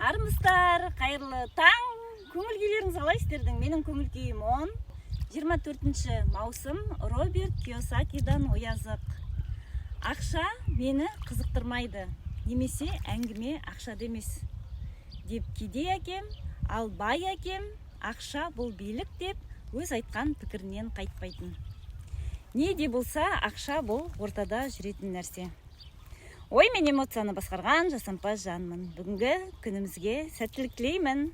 Армысыздар, қайырлы таң. Көңіл күйлеріңіз қалай сіздердің? Менің көңіл күйім 24 маусым Роберт Кийосакидан оязық. Ақша мені қызықтырмайды, немесе әңгіме ақша демес деп кедей әкем, ал бай әкем ақша бұл билік деп өз айтқан пікірінен қайтпайтын. Не де болса, ақша бұл ортада жүретін нәрсе. Ой мен эмоцияны басқарған жасампаз жанмын. Бүгінгі күнімізге сәттілік тілеймін.